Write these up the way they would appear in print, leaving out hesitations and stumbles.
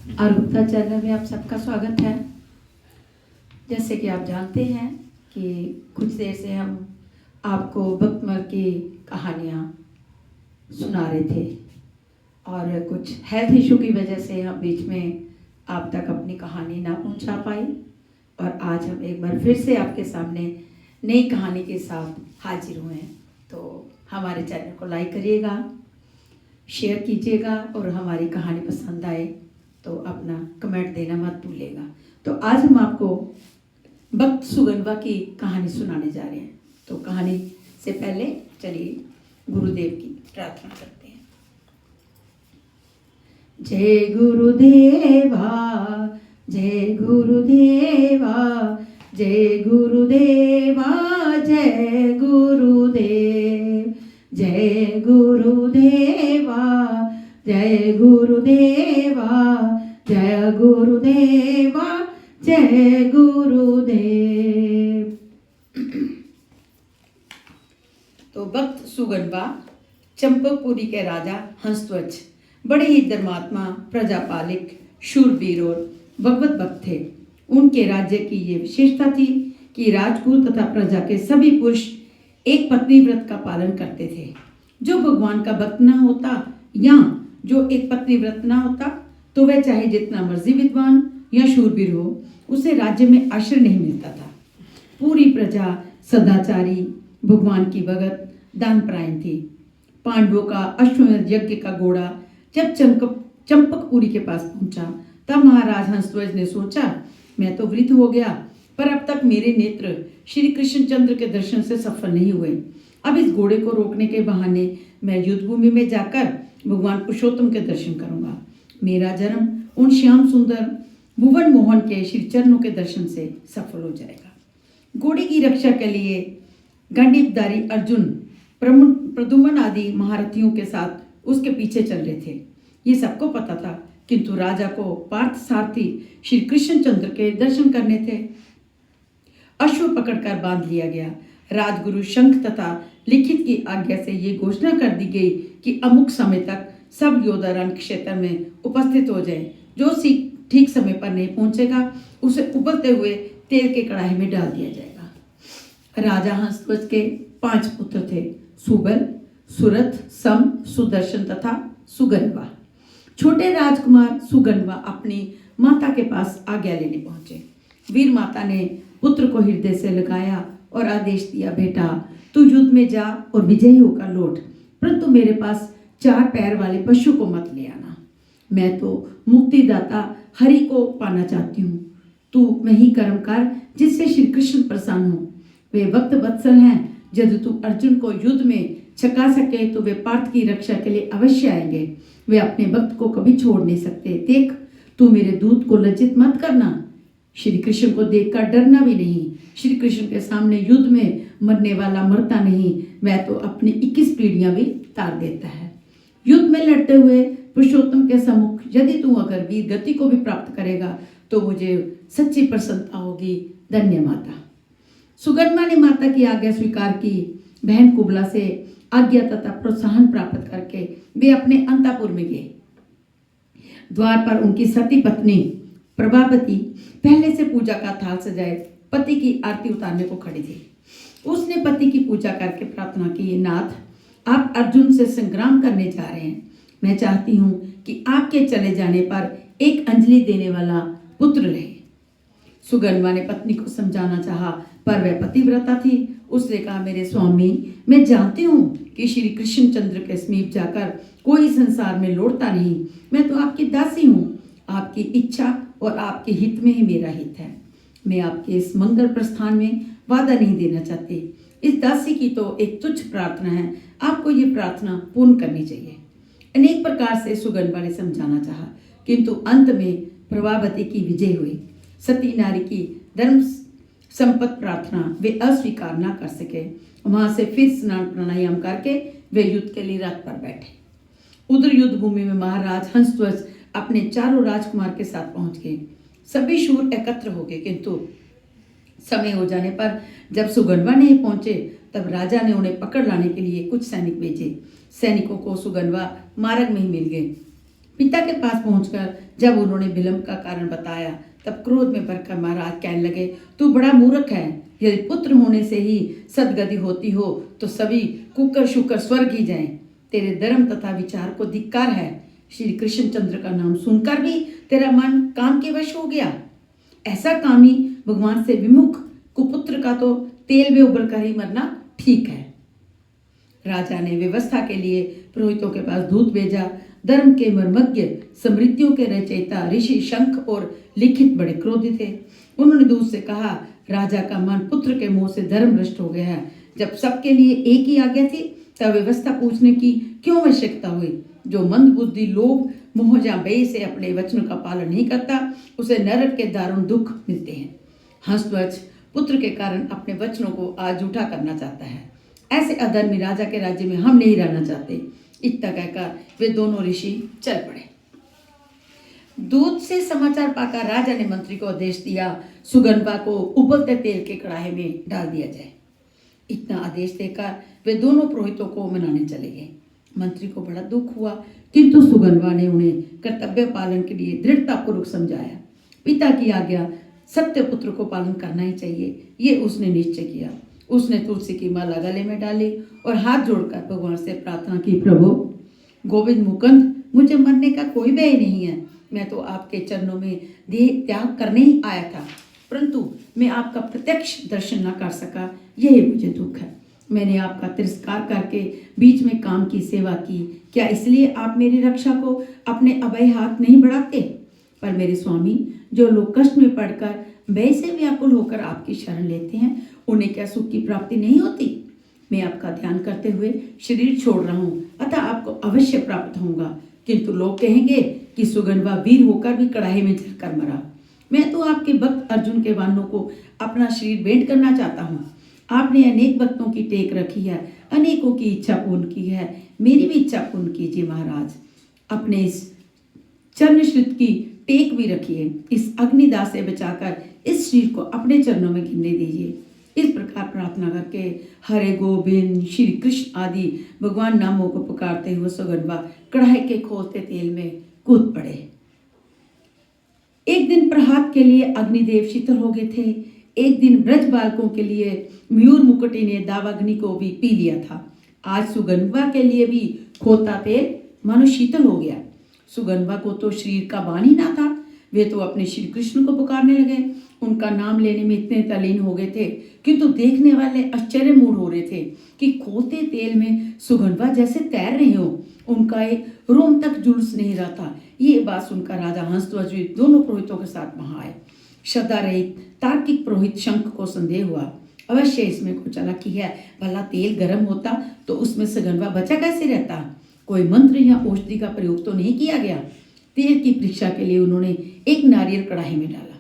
आरुक्ता channel में आप सबका स्वागत है। जैसे कि आप जानते हैं कि कुछ देर से हम आपको भक्तमल की कहानियाँ सुना रहे थे और कुछ हेल्थ इशू की वजह से हम बीच में आप तक अपनी कहानी ना पहुंचा पाए और आज हम एक बार फिर से आपके सामने नई कहानी के साथ हाजिर हुए हैं। तो हमारे चैनल को लाइक करिएगा, शेयर कीजिएगा और हमारी कहानी पसंद आए तो अपना कमेंट देना मत भूलिएगा। तो आज हम आपको भक्त सुगनवा की कहानी सुनाने जा रहे हैं। तो कहानी से पहले चलिए गुरुदेव की प्रार्थना करते हैं। जय गुरुदेवा, जय गुरुदेवा, जय गुरुदेवा, जय गुरुदेव, जय गुरुदेवा, जय गुरुदेवा, जय गुरुदेवा, जय गुरुदेव। तो भक्त सुगनवा चंपकपुरी के राजा हंसध्वज बड़े ही धर्मात्मा, प्रजापालिक, शूरवीर और भगवत भक्त थे। उनके राज्य की ये विशेषता थी कि राजकुल तथा प्रजा के सभी पुरुष एक पत्नी व्रत का पालन करते थे। जो भगवान का भक्त न होता या जो एक पत्नी व्रत न होता तो वह चाहे जितना मर्जी विद्वान या शूरवीर हो, उसे राज्य में आश्रय नहीं मिलता था। पूरी प्रजा सदाचारी, भगवान की भगत, दानपरायण थी। पांडवों का अश्वमेध यज्ञ का घोड़ा जब चंपकपुरी के पास पहुंचा तब महाराज हंसध्वज ने सोचा, मैं तो वृद्ध हो गया पर अब तक मेरे नेत्र श्री कृष्णचंद्र के दर्शन से सफल नहीं हुए। अब इस घोड़े को रोकने के बहाने मैं युद्ध भूमि में जाकर भगवान पुरुषोत्तम के दर्शन करूंगा। मेरा जन्म उन श्याम सुंदर भुवन मोहन के श्री चरणों के दर्शन से सफल हो जाएगा। घोड़े की रक्षा के लिए गांडीवधारी अर्जुन, प्रद्युम्न आदि महारथियों के साथ उसके पीछे चल रहे थे। ये सबको पता था, किंतु राजा को पार्थ सारथी श्री कृष्णचंद्र के दर्शन करने थे। अश्व पकड़कर बांध लिया गया। राजगुरु शंख तथा लिखित की आज्ञा से ये घोषणा कर दी गई कि अमुक समय तक सब योद्धा रण क्षेत्र में उपस्थित हो जाए। जो ठीक समय पर नहीं पहुंचेगा उसे उबलते हुए तेल के कढ़ाई में डाल दिया जाएगा। राजा हंसध्वज के 5 पुत्र थे, सुबल, सुरथ, सम, सुदर्शन तथा सुगनवा। छोटे राजकुमार सुगनवा अपनी माता के पास आज्ञा लेने पहुंचे। वीर माता ने पुत्र को हृदय से लगाया और आदेश दिया, बेटा तू युद्ध में जा और विजयी होकर लौट, परंतु मेरे पास 4 पैर वाले पशु को मत ले आना। मैं तो मुक्तिदाता हरि को पाना चाहती हूँ। तू वही कर्म कर जिससे श्री कृष्ण प्रसन्न हो। वे भक्त वत्सल हैं। यदि तू अर्जुन को युद्ध में छका सके तो वे पार्थ की रक्षा के लिए अवश्य आएंगे। वे अपने भक्त को कभी छोड़ नहीं सकते। देख, तू मेरे दूत को लज्जित मत करना। श्री कृष्ण को देखकर डरना भी नहीं। श्री कृष्ण के सामने युद्ध में मरने वाला मरता नहीं, वह तो अपनी 21 पीढ़ियां भी तार देता है। युद्ध में लड़ते हुए पुरुषोत्तम के सम्मुख यदि तू अगर वीर गति को भी प्राप्त करेगा तो मुझे सच्ची प्रसन्नता होगी। धन्य माता। सुगन्वा ने माता की आज्ञा स्वीकार की। बहन कुबला से आज्ञा तथा प्रोत्साहन प्राप्त करके वे अपने अंतःपुर में गए। द्वार पर उनकी सती पत्नी प्रभावती पहले से पूजा का थाल सजाए पति की आरती उतारने को खड़ी थी। उसने पति की पूजा करके प्रार्थना की, नाथ आप अर्जुन से संग्राम करने जा रहे हैं। मैं चाहती हूँ कि आपके चले जाने पर एक अंजलि देने वाला पुत्र रहे। सुगन्वा ने पत्नी को समझाना चाहा पर वह पतिव्रता थी। उसने कहा, मेरे स्वामी, मैं जानती हूँ कि श्री कृष्णचंद्र के समीप जाकर कोई संसार में लौटता नहीं। मैं तो आपकी दासी हूँ। आपकी इच्छा और आपके हित में ही मेरा हित है। मैं आपके इस मंगल प्रस्थान में वादा नहीं देना चाहती। इस दासी की तो एक तुच्छ प्रार्थना है, आपको ये प्रार्थना पूर्ण करनी चाहिए। अनेक प्रकार से सुगन्वा ने समझाना चाहा, किंतु अंत में प्रभावती की विजय हुई। सती नारी की धर्म संपत्ति प्रार्थना वे अस्वीकार न कर सके। वहां से फिर स्नान प्राणायाम करके वे युद्ध के लिए रथ पर बैठे। उधर युद्ध भूमि में महाराज हंसध्वज अपने 4 राजकुमार के साथ पहुंच गए। सभी शूर एकत्र हो गए, किंतु समय हो जाने पर जब सुगन्वा नहीं पहुंचे तब राजा ने उन्हें पकड़ लाने के लिए कुछ सैनिक भेजे। सैनिकों को सुगन्वा मार्ग में ही मिल गए। पिता के पास पहुंचकर जब उन्होंने विलंब का कारण बताया तब क्रोध में भरकर महाराज कहने लगे, तू बड़ा मूर्ख है। यदि पुत्र होने से ही सदगति होती हो तो सभी कुकर शुकर स्वर्ग ही जाएं। तेरे धर्म तथा विचार को धिक्कार है। श्री कृष्णचंद्र का नाम सुनकर भी तेरा मन काम के वश हो गया। ऐसा कामी भगवान से विमुख कुपुत्र का तो तेल में उबलकर ही मरना ठीक है। राजा ने व्यवस्था के लिए पुरोहितों के पास दूत भेजा। धर्म के मर्मज्ञ, समृद्धियों के रचयिता ऋषि शंख और लिखित बड़े क्रोधित थे। उन्होंने दूत से कहा, राजा का मन पुत्र के मुंह से धर्म भ्रष्ट हो गया है। जब सबके लिए एक ही आज्ञा थी तब व्यवस्था पूछने की क्यों आवश्यकता हुई? जो मंदबुद्धि, लोभ, मोह या भय से अपने वचनों का पालन नहीं करता उसे नरक के दारुण दुख मिलते हैं। हंसध्वज पुत्र के कारण अपने वचनों को आज झूठा करना चाहता है। ऐसे अधर्मी राजा के राज्य में हम नहीं रहना चाहते। इतना कहकर वे दोनों ऋषि चल पड़े। दूत से समाचार पाकर राजा ने मंत्री को आदेश दिया, सुगंधवा को उबलते तेल के कड़ाहे में डाल दिया जाए। इतना आदेश देकर वे दोनों पुरोहितों को मनाने चले गए। मंत्री को बड़ा दुख हुआ, किंतु सुगंधवा ने उन्हें कर्तव्य पालन के लिए दृढ़तापूर्वक समझाया। पिता की आज्ञा सत्य पुत्र को पालन करना ही चाहिए, ये उसने निश्चय किया। उसने तुलसी की माला गले में डाली और हाथ जोड़कर भगवान से प्रार्थना की, प्रभु गोविंद मुकुंद, मुझे मरने का कोई भय नहीं है। मैं तो आपके चरणों में देह त्याग करने ही आया था, परंतु मैं आपका प्रत्यक्ष दर्शन न कर सका, यही मुझे दुख है। मैंने आपका तिरस्कार करके बीच में काम की सेवा की। क्या इसलिए आप मेरी रक्षा को अपने अभय हाथ नहीं बढ़ाते? पर मेरे स्वामी, जो लोग कष्ट में पड़कर भय से व्याकुल होकर आपकी शरण लेते हैं, उन्हें क्या सुख की प्राप्ति नहीं होती? मैं आपका ध्यान करते हुए शरीर छोड़ रहा हूँ, अतः आपको अवश्य प्राप्त होगा। किंतु लोग कहेंगे कि सुगंधवा वीर होकर भी कड़ाही में जलकर मरा। मैं तो आपके भक्त अर्जुन के वानों को अपना शरीर भेंट करना चाहता हूँ। आपने अनेक भक्तों की टेक रखी है, अनेकों की इच्छा पूर्ण की है, मेरी भी इच्छा पूर्ण कीजिए महाराज। अपने इस चरणश्रित की टेक भी रखिए। इस अग्निदाह से बचाकर इस शरीर को अपने चरणों में गिरने दीजिए। इस प्रकार प्रार्थना करके हरे गोविंद श्री कृष्ण आदि भगवान नामों को पुकारते हुए सुगंधवा कढ़ाई के खोलते तेल में कूद पड़े। एक दिन प्रभात के लिए अग्निदेव शीतल हो गए थे। एक दिन ब्रज बालकों के लिए मयूर मुकुटी ने दावाग्नि को भी पी लिया था। आज सुगंधवा के लिए भी खोता तेल मानो शीतल हो गया। सुगंधवा को तो शरीर का बान ही ना था। वे तो अपने श्री कृष्ण को पुकारने लगे। उनका नाम लेने में इतने तल्लीन हो गए थे, किंतु देखने वाले आश्चर्य मूड हो रहे थे कि खोते तेल में सुगंधवा जैसे तैर रहे हो। उनका एक रोम तक जुलूस नहीं रहा था। ये बात सुनकर राजा हंसध्वज दोनों पुरोहितों के साथ वहां आए। श्रद्धा रहित तार्किक पुरोहित शंख को संदेह हुआ, अवश्य इसमें कुछ चालाकी है। भला तेल गर्म होता तो उसमें सुगंधवा बचा कैसे रहता? कोई मंत्र या औषधि का प्रयोग तो नहीं किया गया। तेल की परीक्षा के लिए उन्होंने एक नारियल कढ़ाई में डाला।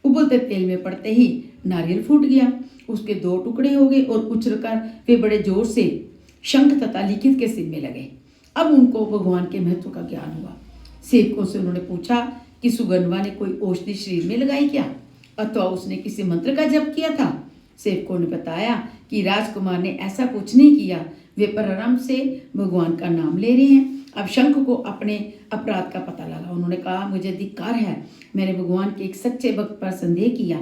उबलते तेल में पड़ते ही नारियल फूट गया, उसके 2 टुकड़े हो गए और उछलकर वे बड़े जोर से शंख तथा लिखित के सिर में लगे। अब उनको भगवान के महत्व का ज्ञान हुआ। सेवकों से उन्होंने पूछा कि सुगंधवा ने कोई औषधि शरीर में लगाई क्या, अथवा उसने किसी मंत्र का जप किया था? सेवकों ने बताया कि राजकुमार ने ऐसा कुछ नहीं किया, वे प्रारंभ से भगवान का नाम ले रहे हैं। अब शंख को अपने अपराध का पता लगा। उन्होंने कहा, मुझे धिक्कार है, मैंने भगवान के एक सच्चे भक्त पर संदेह किया।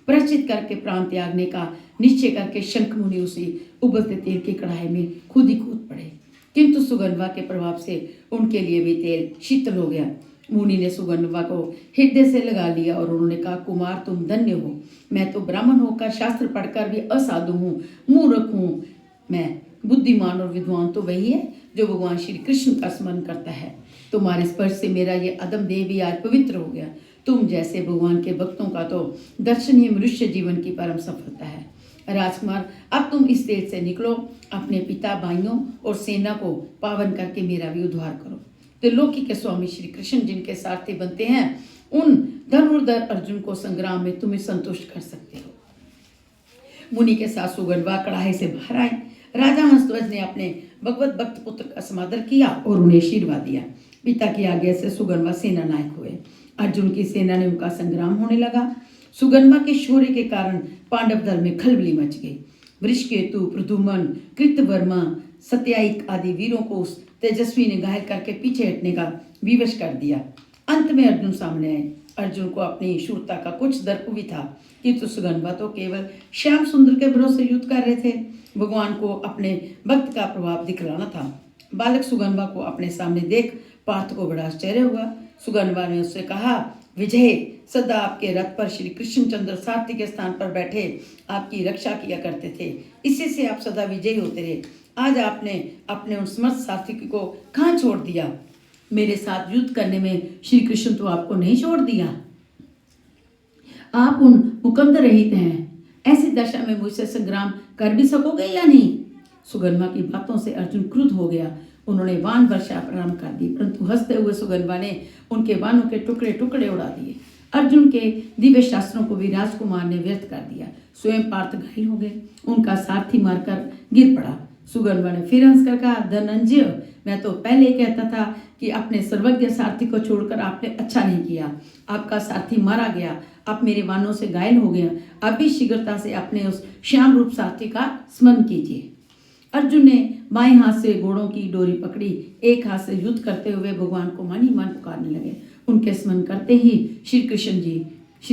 प्रायश्चित करके प्राण त्यागने का निश्चय करके शंख मुनि उसे उबलते तेल की कढ़ाई में खुद ही कूद पड़े, किंतु सुगंधवा के प्रभाव से उनके लिए भी तेल शीतल हो गया। मुनि ने सुगंधवा को हृदय से लगा लिया और उन्होंने कहा, कुमार तुम धन्य हो। मैं तो ब्राह्मण होकर शास्त्र पढ़कर भी असाधु हूँ, मूर्ख हूँ। मैं बुद्धिमान और विद्वान तो वही है जो भगवान श्री कृष्ण का स्मरण करता है। तुम्हारे स्पर्श से मेरा ये अदम देह भी आज पवित्र हो गया। तुम जैसे भगवान के भक्तों का तो दर्शन ही मनुष्य जीवन की परम सफलता है। राजकुमार, अब तुम इस देश से निकलो, अपने पिता, भाइयों और सेना को पावन करके मेरा भी उद्धार करो। तो लोकी के स्वामी श्री कृष्ण जिनके सारथी बनते हैं, उन धनुर्धर अर्जुन को संग्राम में तुम्हें संतुष्ट कर सकते हो। मुनि के साथ सुगंधवा कढ़ाई से बाहर आए। राजा हंसध्वज ने अपने भगवत भक्त पुत्र का समादर किया और उन्हें आशीर्वाद दिया। पिता की आज्ञा से सुगंधवा सेना नायक हुए। अर्जुन की सेना ने उनका संग्राम होने लगा। सुगंधवा के शौर्य के कारण पांडव दल में खलबली मच गई। वृषकेतु, प्रद्युम्न, कृतवर्मा, सत्यायिक आदि वीरों को उस तेजस्वी ने घायल करके पीछे हटने का विवश कर दिया। अंत में अर्जुन सामने आए। अर्जुन को अपनी शूरता का कुछ दर्प भी था, किंतु सुगन्वा तो केवल श्याम सुंदर के भरोसे युद्ध कर रहे थे। भगवान को अपने भक्त का प्रभाव दिखलाना था। बालक सुगन्वा को अपने सामने देख पार्थ को बड़ा आश्चर्य हुआ। सुगन्वा ने उससे कहा, विजय, सदा आपके रथ पर श्री कृष्णचंद्र सारथी के स्थान पर बैठे आपकी रक्षा किया करते थे, इसी से आप सदा विजयी होते रहे। आज आपने अपने उन समर्थ सारथी को कहाँ छोड़ दिया? मेरे साथ युद्ध करने में श्री कृष्ण तो आपको नहीं छोड़ दिया। आप उन मुकंद रहित हैं, ऐसी दशा में मुझसे संग्राम कर भी सकोगे या नहीं? सुगन्वा की बातों से अर्जुन क्रुद्ध हो गया। उन्होंने वान वर्षा प्रारंभ कर दी, परंतु हंसते हुए सुगन्वा ने उनके वानों के टुकड़े टुकड़े उड़ा दिए। अर्जुन के दिव्य शास्त्रों को भी राजकुमार ने व्यर्थ कर दिया। स्वयं पार्थ घायल हो गए, उनका सारथी मारकर गिर पड़ा। सुगन्वा ने फिर हंसकर कहा, धनंजय, मैं तो पहले ही कहता था कि अपने सर्वज्ञ सारथी को छोड़कर आपने अच्छा नहीं किया। आपका सारथी मारा गया, आप मेरे वानों से घायल हो गया। अब भी शीघ्रता से अपने उस श्याम रूप सारथी का स्मरण कीजिए। अर्जुन ने बाएं हाथ से घोड़ों की डोरी पकड़ी, एक हाथ से युद्ध करते हुए भगवान को मन ही मन पुकारने लगे। उनके स्मरण करते ही श्री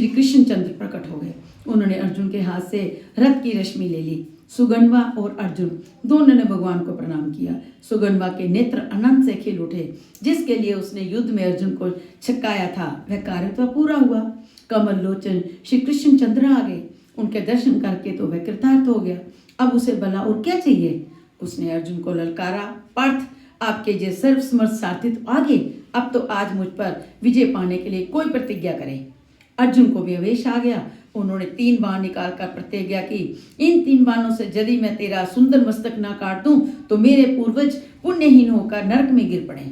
कृष्णचंद्र प्रकट हो गए। उन्होंने अर्जुन के हाथ से रथ की रश्मि ले ली। सुगन्वा और अर्जुन दोनों ने भगवान को प्रणाम किया। सुगन्वा के नेत्र अनंत से खिल उठे। जिसके लिए उसने युद्ध में अर्जुन को छकाया था वह कार्य तो पूरा हुआ। कमल लोचन श्री कृष्णचंद्र आ गए। उनके दर्शन करके तो वह कृतार्थ हो गया। अब उसे भला और क्या चाहिए? उसने अर्जुन को ललकारा, पार्थ, आपके जे सर्वसमर्थ सारथी तो आगे, अब तो आज मुझ पर विजय पाने के लिए कोई प्रतिज्ञा करे। अर्जुन को भी आवेश आ गया। उन्होंने 3 बाण निकालकर प्रतिज्ञा की, इन 3 बाणों से यदि मैं तेरा सुंदर मस्तक ना काट दूं तो मेरे पूर्वज पुण्यहीन होकर नरक में गिर पड़े।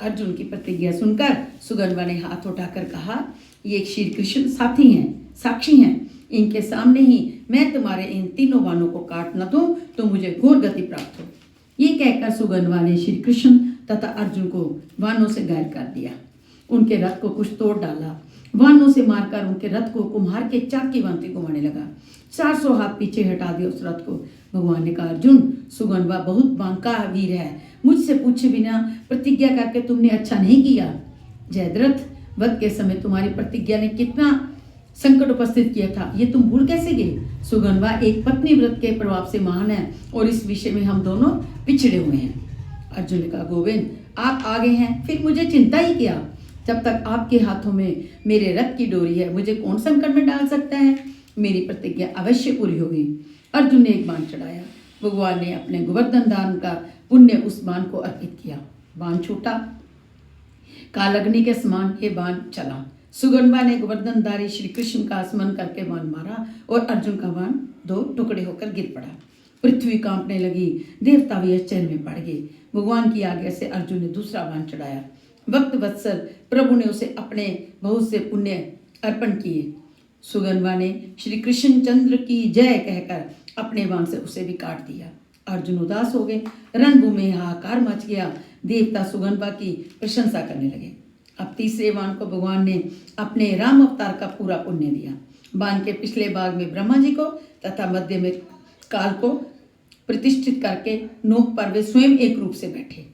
अर्जुन की प्रतिज्ञा सुनकर सुगन्वा ने हाथ उठाकर कहा, ये श्री कृष्ण साथी हैं, साक्षी हैं, इनके सामने ही मैं तुम्हारे इन 3 बाणों को काट न दूं तो मुझे घोर गति प्राप्त हो। ये कहकर सुगन्वा ने श्री कृष्ण तथा अर्जुन को बाणों से घायल कर दिया। उनके रथ को कुछ तोड़ डाला। बाणों से मारकर उनके रथ को कुम्हार के चाक की भांति घुमाने लगा। 400 हाथ पीछे हटा दिया उस रथ को। भगवान ने कहा, अर्जुन, सुगन्वा बहुत बांका वीर है, मुझसे पूछे बिना प्रतिज्ञा करके तुमने अच्छा नहीं किया। जयद्रथ, वध के समय तुम्हारी प्रतिज्ञा ने कितना संकट उपस्थित किया था, ये तुम भूल कैसे गए? सुगन्वा एक पत्नी व्रत के प्रभाव से महान है और इस विषय में हम दोनों पिछड़े हुए हैं। अर्जुन ने कहा, गोविंद, आप आगे हैं, फिर मुझे चिंता ही क्या? जब तक आपके हाथों में मेरे रथ की डोरी है, मुझे कौन संकट में डाल सकता है? मेरी प्रतिज्ञा अवश्य पूरी होगी। अर्जुन ने एक बाण चढ़ाया। भगवान ने अपने गोवर्धन दान का पुण्य उस बाण को अर्पित किया। बाण छूटा, कालअग्नि के समान ये बाण चला। सुगन्वा ने गोवर्धनधारी श्री कृष्ण का स्मरण करके बाण मारा और अर्जुन का बाण 2 टुकड़े होकर गिर पड़ा। पृथ्वी कांपने लगी, देवता भी आश्चर्य में पड़ गए। भगवान की आज्ञा से अर्जुन ने दूसरा बाण चढ़ाया। भक्त वत्सल प्रभु ने उसे अपने बहुत से पुण्य अर्पण किए। सुगन्वा ने श्री कृष्णचंद्र की जय कहकर अपने बाण से उसे भी काट दिया। अर्जुन उदास हो गए। रणभूमि में हाहाकार मच गया। देवता सुगन्वा की प्रशंसा करने लगे। अब तीसरे बाण को भगवान ने अपने राम अवतार का पूरा पुण्य दिया। बाण के पिछले भाग में ब्रह्मा जी को तथा मध्य में काल को प्रतिष्ठित करके नोक पर वे स्वयं एक रूप से बैठे।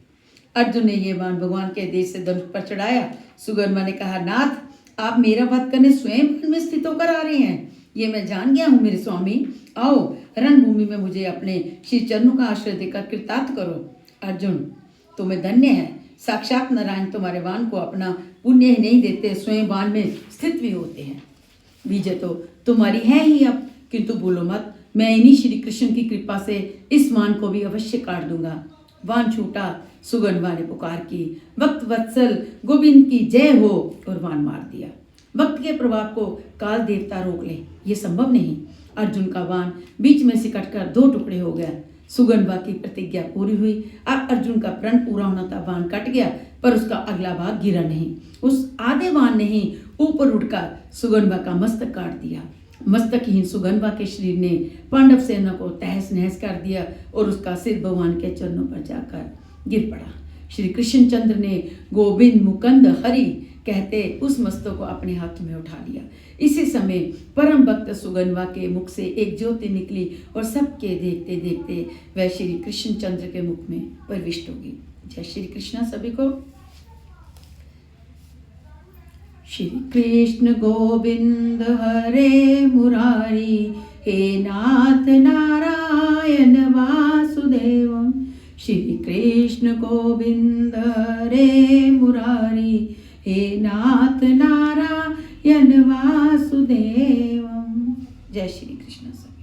अर्जुन ने ये बाण भगवान के देश से धनुष पर चढ़ाया। सुगन्वा ने कहा, नाथ, आप मेरा वध करने स्वयं वन में स्थित होकर आ रहे हैं, ये मैं जान गया हूँ मेरे स्वामी। आओ, रणभूमि में मुझे अपने श्री चरणों का आश्रय देकर कृतार्थ करो। अर्जुन, तुम्हें धन्य है, साक्षात नारायण तुम्हारे बाण को अपना पुण्य ही नहीं देते, स्वयं बाण में स्थित भी होते हैं। विजय तो तुम्हारी है ही अब, किंतु बोलो मत, मैं इन्हीं श्री कृष्ण की कृपा से इस बाण को भी अवश्य काट दूंगा। बाण छूटा। सुगन्वा ने पुकार की, भक्त वत्सल गोविंद की जय हो, और बाण मार दिया। भक्त के प्रभाव को काल देवता रोक ले, ये संभव नहीं। अर्जुन का बाण बीच में से कटकर 2 टुकड़े हो गया। सुगन्वा की प्रतिज्ञा पूरी हुई। अब अर्जुन का प्रण पूरा होना था। बाण कट गया पर उसका अगला भाग गिरा नहीं। उस आधे बाण ने ही ऊपर उठकर सुगन्वा का मस्तक काट दिया। मस्तकहीन सुगन्वा के शरीर ने पांडव सेना को तहस नहस कर दिया और उसका सिर भगवान के चरणों पर जाकर गिर पड़ा। श्री कृष्णचंद्र ने गोविंद मुकुंद हरि कहते उस मस्तक को अपने हाथ में उठा लिया। इसी समय परम भक्त सुगन्वा के मुख से एक ज्योति निकली और सबके देखते देखते वह श्री कृष्णचंद्र के मुख में प्रविष्ट हो गई। जय श्री कृष्ण सभी को। श्री कृष्ण गोविंद हरे मुरारी, हे नाथ नारायण वासुदेव। श्री कृष्ण गोविंद हरे मुरारी, हे नाथ नारायण वासुदेव। जय श्री कृष्ण सभी।